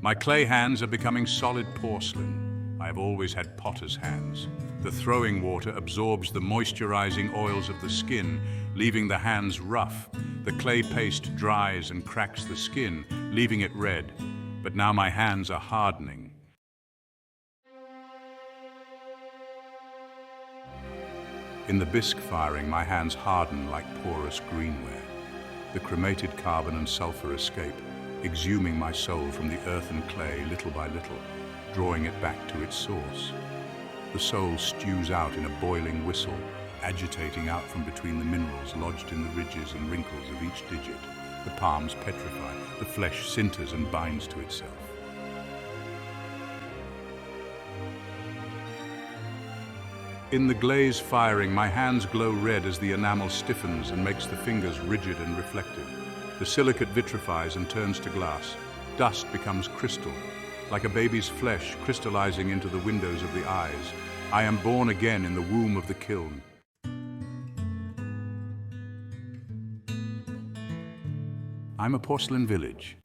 My clay hands are becoming solid porcelain. I have always had potter's hands. The throwing water absorbs the moisturizing oils of the skin, leaving the hands rough. The clay paste dries and cracks the skin, leaving it red. But now my hands are hardening. In the bisque firing, my hands harden like porous greenware. The cremated carbon and sulfur escape, exhuming my soul from the earth and clay little by little, drawing it back to its source. The soul stews out in a boiling whistle, agitating out from between the minerals lodged in the ridges and wrinkles of each digit. The palms petrify, the flesh sinters and binds to itself. In the glaze firing, my hands glow red as the enamel stiffens and makes the fingers rigid and reflective. The silicate vitrifies and turns to glass. Dust becomes crystal, like a baby's flesh crystallizing into the windows of the eyes. I am born again in the womb of the kiln. I'm a Porcelain Village.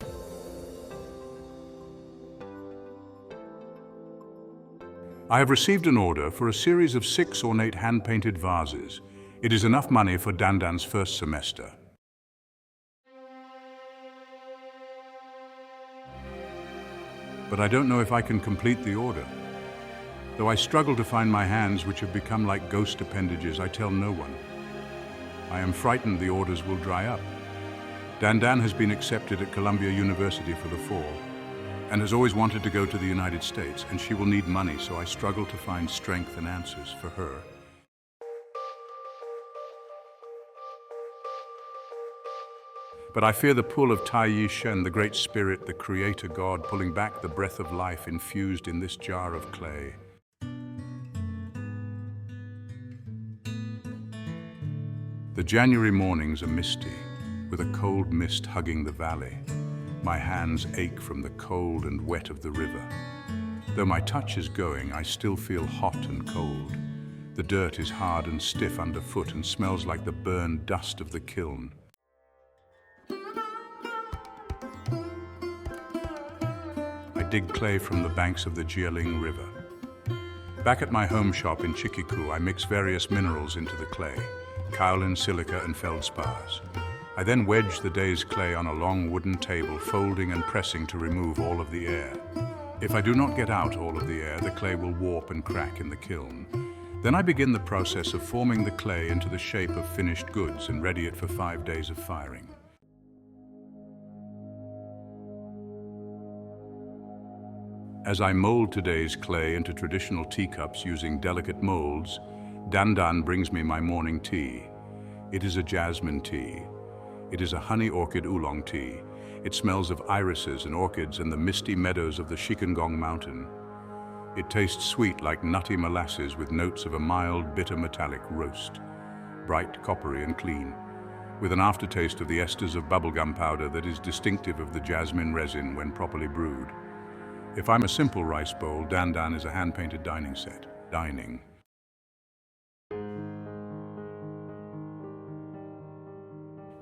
I have received an order for a series of 6 ornate hand-painted vases. It is enough money for Dandan's first semester. But I don't know if I can complete the order. Though I struggle to find my hands, which have become like ghost appendages, I tell no one. I am frightened the orders will dry up. Dandan has been accepted at Columbia University for the fall, and has always wanted to go to the United States, and she will need money, so I struggle to find strength and answers for her. But I fear the pull of Tai Yi Shen, the great spirit, the creator god, pulling back the breath of life infused in this jar of clay. The January mornings are misty, with a cold mist hugging the valley. My hands ache from the cold and wet of the river. Though my touch is going, I still feel hot and cold. The dirt is hard and stiff underfoot and smells like the burned dust of the kiln. I dig clay from the banks of the Jialing River. Back at my home shop in Chikiku, I mix various minerals into the clay, kaolin, silica, and feldspars. I then wedge the day's clay on a long wooden table, folding and pressing to remove all of the air. If I do not get out all of the air, the clay will warp and crack in the kiln. Then I begin the process of forming the clay into the shape of finished goods and ready it for 5 days of firing. As I mold today's clay into traditional teacups using delicate molds, Dandan brings me my morning tea. It is a jasmine tea. It is a honey orchid oolong tea. It smells of irises and orchids and the misty meadows of the Shikangong mountain. It tastes sweet like nutty molasses with notes of a mild, bitter metallic roast. Bright, coppery and clean, with an aftertaste of the esters of bubblegum powder that is distinctive of the jasmine resin when properly brewed. If I'm a simple rice bowl, Dandan is a hand-painted dining set. Dining.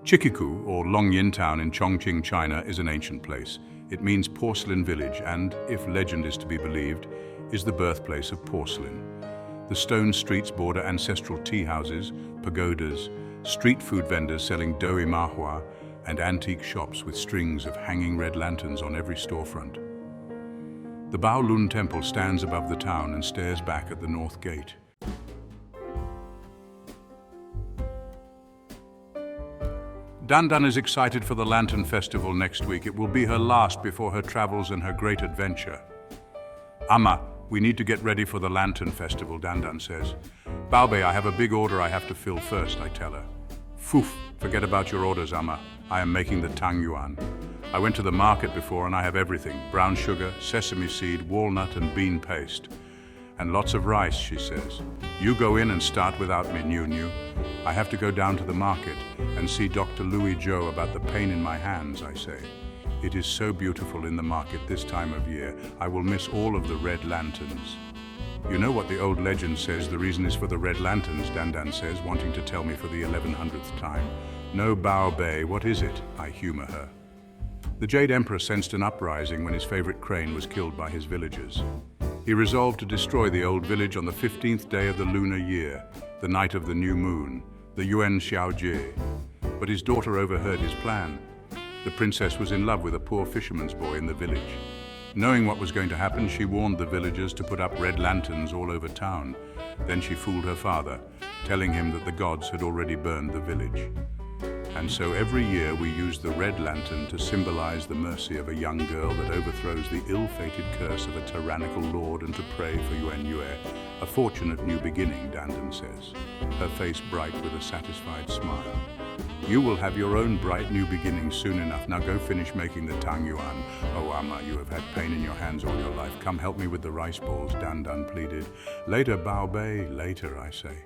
Chikiku, or Longyin Town in Chongqing, China, is an ancient place. It means porcelain village and, if legend is to be believed, is the birthplace of porcelain. The stone streets border ancestral tea houses, pagodas, street food vendors selling doughy mahua, and antique shops with strings of hanging red lanterns on every storefront. The Baolun Temple stands above the town and stares back at the north gate. Dandan is excited for the Lantern Festival next week. It will be her last before her travels and her great adventure. Amma, we need to get ready for the Lantern Festival, Dandan says. Baobei, I have a big order I have to fill first, I tell her. Poof, forget about your orders, Amma. I am making the tang yuan. I went to the market before and I have everything. Brown sugar, sesame seed, walnut and bean paste. And lots of rice, she says. You go in and start without me, New. I have to go down to the market and see Dr. Louis Zhou about the pain in my hands, I say. It is so beautiful in the market this time of year. I will miss all of the red lanterns. You know what the old legend says the reason is for the red lanterns, Dandan says, wanting to tell me for the 1100th time. No, Bao Bei, what is it? I humor her. The Jade Emperor sensed an uprising when his favorite crane was killed by his villagers. He resolved to destroy the old village on the 15th day of the lunar year, the night of the new moon, the Yuan Xiaojie. But his daughter overheard his plan. The princess was in love with a poor fisherman's boy in the village. Knowing what was going to happen, she warned the villagers to put up red lanterns all over town. Then she fooled her father, telling him that the gods had already burned the village. And so every year we use the red lantern to symbolize the mercy of a young girl that overthrows the ill-fated curse of a tyrannical lord and to pray for Yuan Yue. A fortunate new beginning, Dandan says, her face bright with a satisfied smile. You will have your own bright new beginning soon enough. Now go finish making the tang yuan. Oh, Amma, you have had pain in your hands all your life. Come help me with the rice balls, Dandan pleaded. Later, Bao Bei, later, I say.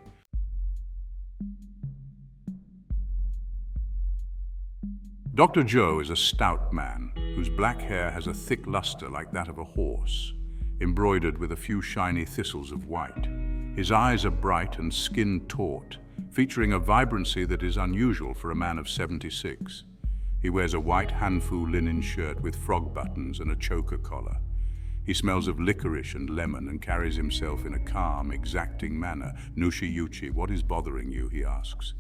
Dr. Zhou is a stout man whose black hair has a thick luster like that of a horse, embroidered with a few shiny thistles of white. His eyes are bright and skin taut, featuring a vibrancy that is unusual for a man of 76. He wears a white hanfu linen shirt with frog buttons and a choker collar. He smells of licorice and lemon and carries himself in a calm, exacting manner. Nushi Yuchi, what is bothering you? He asks.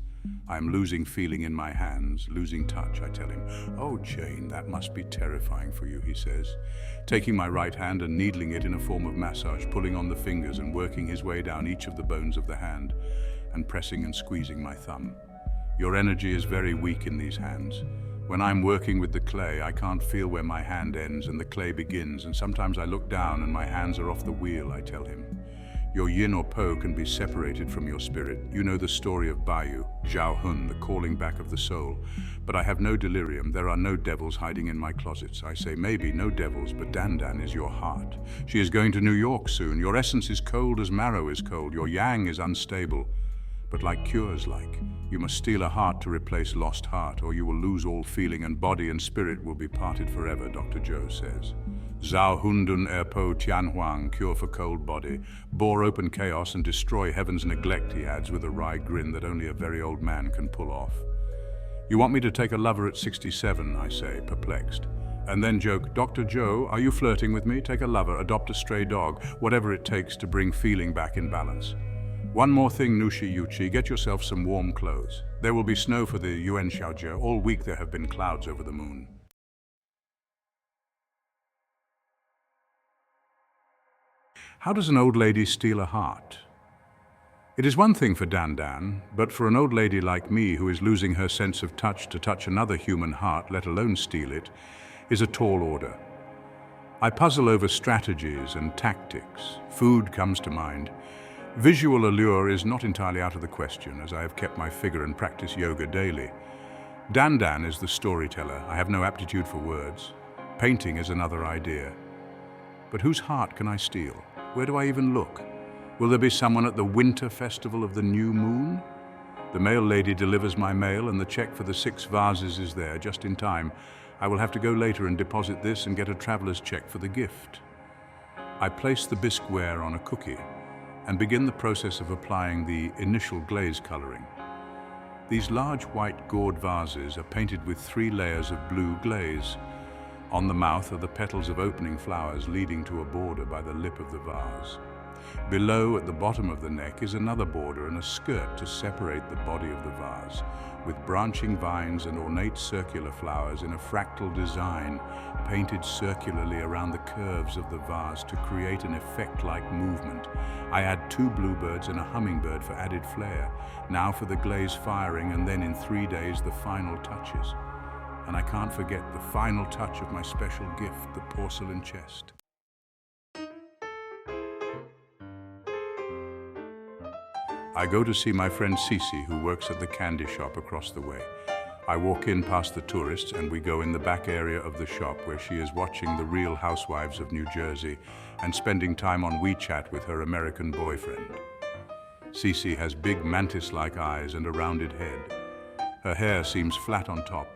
I am losing feeling in my hands, losing touch, I tell him. Oh, Jane, that must be terrifying for you, he says, taking my right hand and needling it in a form of massage, pulling on the fingers and working his way down each of the bones of the hand, and pressing and squeezing my thumb. Your energy is very weak in these hands. When I'm working with the clay, I can't feel where my hand ends and the clay begins, and sometimes I look down and my hands are off the wheel, I tell him. Your yin or po can be separated from your spirit. You know the story of Bayu, Zhao Hun, the calling back of the soul. But I have no delirium. There are no devils hiding in my closets. I say maybe no devils, but Dandan is your heart. She is going to New York soon. Your essence is cold as marrow is cold. Your yang is unstable. But like cures like, you must steal a heart to replace lost heart, or you will lose all feeling and body and spirit will be parted forever, Dr. Zhou says. Zhao Hundun Erpo Tianhuang, cure for cold body. Bore open chaos and destroy heaven's neglect, he adds with a wry grin that only a very old man can pull off. You want me to take a lover at 67, I say, perplexed. And then joke, Dr. Zhou, are you flirting with me? Take a lover, adopt a stray dog, whatever it takes to bring feeling back in balance. One more thing, Nushi Yuchi, get yourself some warm clothes. There will be snow for the Yuan Xiaojie. All week there have been clouds over the moon. How does an old lady steal a heart? It is one thing for Dandan, but for an old lady like me who is losing her sense of touch to touch another human heart, let alone steal it, is a tall order. I puzzle over strategies and tactics. Food comes to mind. Visual allure is not entirely out of the question, as I have kept my figure and practice yoga daily. Dandan is the storyteller. I have no aptitude for words. Painting is another idea. But whose heart can I steal? Where do I even look? Will there be someone at the winter festival of the new moon? The mail lady delivers my mail and the check for the 6 vases is there just in time. I will have to go later and deposit this and get a traveler's check for the gift. I place the bisqueware on a cookie and begin the process of applying the initial glaze coloring. These large white gourd vases are painted with 3 layers of blue glaze. On the mouth are the petals of opening flowers leading to a border by the lip of the vase. Below, at the bottom of the neck, is another border and a skirt to separate the body of the vase, with branching vines and ornate circular flowers in a fractal design painted circularly around the curves of the vase to create an effect-like movement. I add 2 bluebirds and a hummingbird for added flair. Now for the glaze firing, and then in 3 days the final touches. And I can't forget the final touch of my special gift, the porcelain chest. I go to see my friend Cece, who works at the candy shop across the way. I walk in past the tourists and we go in the back area of the shop where she is watching The Real Housewives of New Jersey and spending time on WeChat with her American boyfriend. Cece has big mantis-like eyes and a rounded head. Her hair seems flat on top,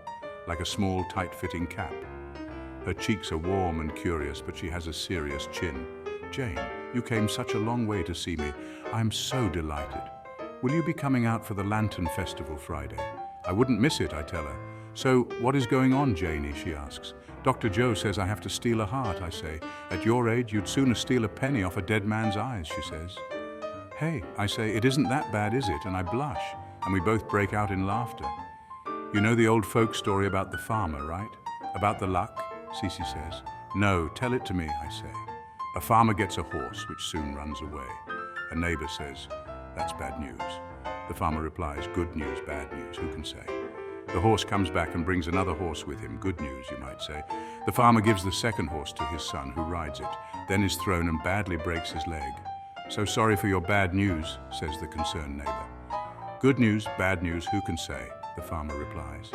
like a small, tight-fitting cap. Her cheeks are warm and curious, but she has a serious chin. Jane, you came such a long way to see me. I'm so delighted. Will you be coming out for the Lantern Festival Friday? I wouldn't miss it, I tell her. So, what is going on, Janie, she asks. Dr. Joe says I have to steal a heart, I say. At your age, you'd sooner steal a penny off a dead man's eyes, she says. Hey, I say, it isn't that bad, is it? And I blush, and we both break out in laughter. You know the old folk story about the farmer, right? About the luck, Cece says. No, tell it to me, I say. A farmer gets a horse, which soon runs away. A neighbor says, that's bad news. The farmer replies, good news, bad news, who can say? The horse comes back and brings another horse with him, good news, you might say. The farmer gives the second horse to his son, who rides it, then is thrown and badly breaks his leg. So sorry for your bad news, says the concerned neighbor. Good news, bad news, who can say? The farmer replies.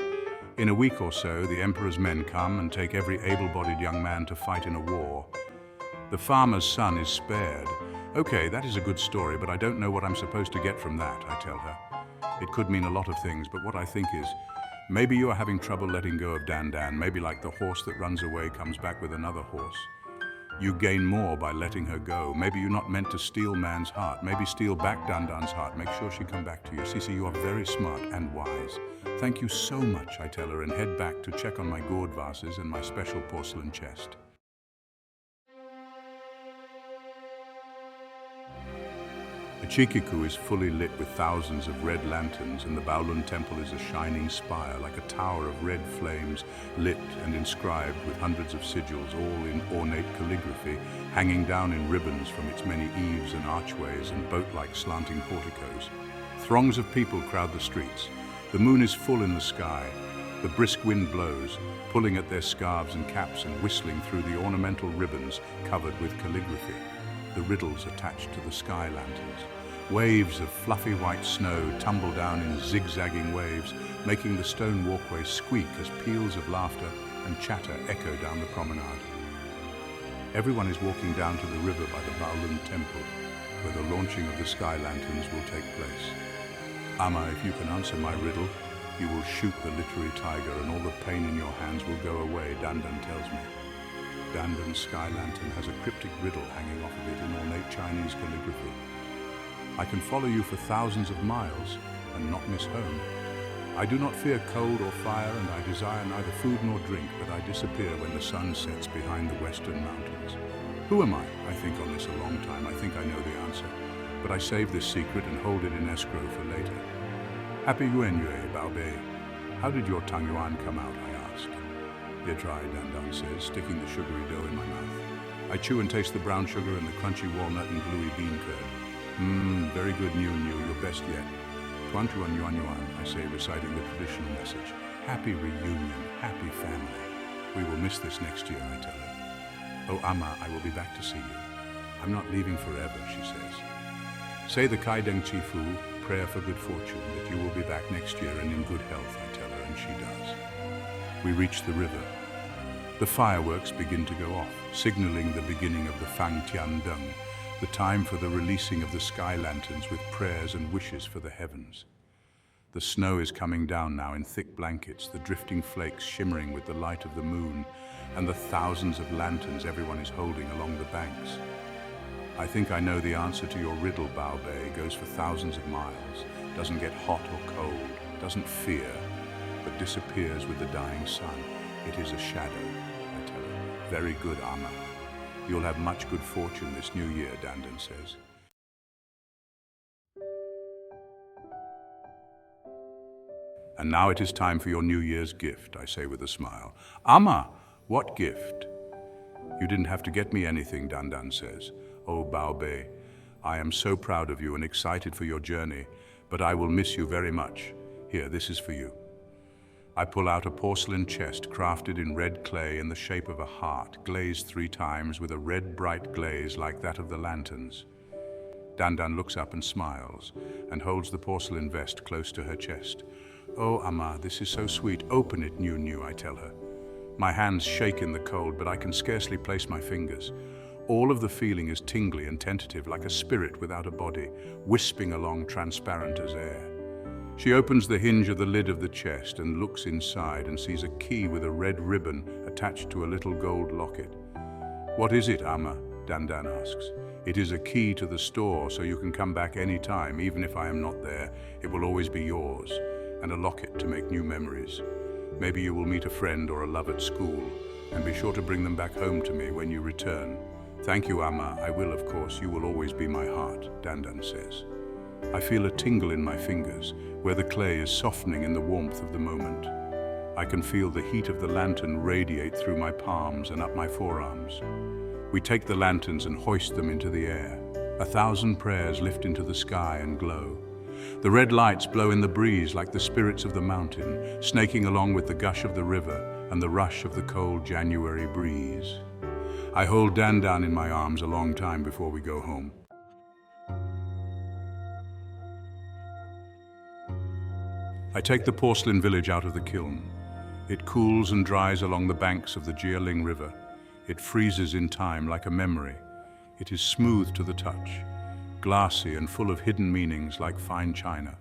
In a week or so, the emperor's men come and take every able-bodied young man to fight in a war. The farmer's son is spared. Okay, that is a good story, but I don't know what I'm supposed to get from that, I tell her. It could mean a lot of things, but what I think is, maybe you are having trouble letting go of Dan Dan. Maybe like the horse that runs away comes back with another horse. You gain more by letting her go. Maybe you're not meant to steal man's heart. Maybe steal back Dan Dan's heart. Make sure she come back to you. Cece, you are very smart and wise. Thank you so much, I tell her, and head back to check on my gourd vases and my special porcelain chest. The Chikiku is fully lit with thousands of red lanterns, and the Baolun temple is a shining spire, like a tower of red flames, lit and inscribed with hundreds of sigils, all in ornate calligraphy, hanging down in ribbons from its many eaves and archways and boat-like slanting porticos. Throngs of people crowd the streets. The moon is full in the sky. The brisk wind blows, pulling at their scarves and caps and whistling through the ornamental ribbons covered with calligraphy, the riddles attached to the sky lanterns. Waves of fluffy white snow tumble down in zigzagging waves, making the stone walkways squeak as peals of laughter and chatter echo down the promenade. Everyone is walking down to the river by the Baolun temple, where the launching of the sky lanterns will take place. Amma, if you can answer my riddle, you will shoot the literary tiger and all the pain in your hands will go away, Dandan tells me. Dandan's sky lantern has a cryptic riddle hanging off of it in ornate Chinese calligraphy. I can follow you for thousands of miles and not miss home. I do not fear cold or fire, and I desire neither food nor drink, but I disappear when the sun sets behind the western mountains. Who am I? I think on this a long time. I think I know the answer, but I save this secret and hold it in escrow for later. Happy Yuanyue, Baobei. How did your Tang Yuan come out, I ask. They're dry, Dandan says, sticking the sugary dough in my mouth. I chew and taste the brown sugar and the crunchy walnut and bluey bean curd. Very good, Niu, your best yet. Tuan Tuan Yuan Yuan, I say, reciting the traditional message. Happy reunion, happy family. We will miss this next year, I tell her. Oh, Amma, I will be back to see you. I'm not leaving forever, she says. Say the Kai Deng Chi Fu, prayer for good fortune, that you will be back next year and in good health, I tell her, and she does. We reach the river. The fireworks begin to go off, signaling the beginning of the Fang Tian Deng, the time for the releasing of the sky lanterns with prayers and wishes for the heavens. The snow is coming down now in thick blankets, the drifting flakes shimmering with the light of the moon, and the thousands of lanterns everyone is holding along the banks. I think I know the answer to your riddle, Baobei. Goes for thousands of miles, doesn't get hot or cold, doesn't fear, but disappears with the dying sun. It is a shadow, I tell her. Very good, Amma. You'll have much good fortune this new year, Dandan says. And now it is time for your New Year's gift, I say with a smile. Amma, what gift? You didn't have to get me anything, Dandan says. Oh, Baobei, I am so proud of you and excited for your journey, but I will miss you very much. Here, this is for you. I pull out a porcelain chest crafted in red clay in the shape of a heart, glazed 3 times with a red bright glaze like that of the lanterns. Dandan looks up and smiles and holds the porcelain vest close to her chest. Oh, Amma, this is so sweet. Open it, Niu, I tell her. My hands shake in the cold, but I can scarcely place my fingers. All of the feeling is tingly and tentative, like a spirit without a body, wisping along transparent as air. She opens the hinge of the lid of the chest and looks inside and sees a key with a red ribbon attached to a little gold locket. What is it, Amma? Dandan asks. It is a key to the store, so you can come back any time, even if I am not there. It will always be yours, and a locket to make new memories. Maybe you will meet a friend or a love at school, and be sure to bring them back home to me when you return. Thank you, Amma. I will, of course. You will always be my heart, Dandan says. I feel a tingle in my fingers, where the clay is softening in the warmth of the moment. I can feel the heat of the lantern radiate through my palms and up my forearms. We take the lanterns and hoist them into the air. 1,000 prayers lift into the sky and glow. The red lights blow in the breeze like the spirits of the mountain, snaking along with the gush of the river and the rush of the cold January breeze. I hold Dandan in my arms a long time before we go home. I take the Porcelain Village out of the kiln. It cools and dries along the banks of the Jialing River. It freezes in time like a memory. It is smooth to the touch, glassy and full of hidden meanings like fine china.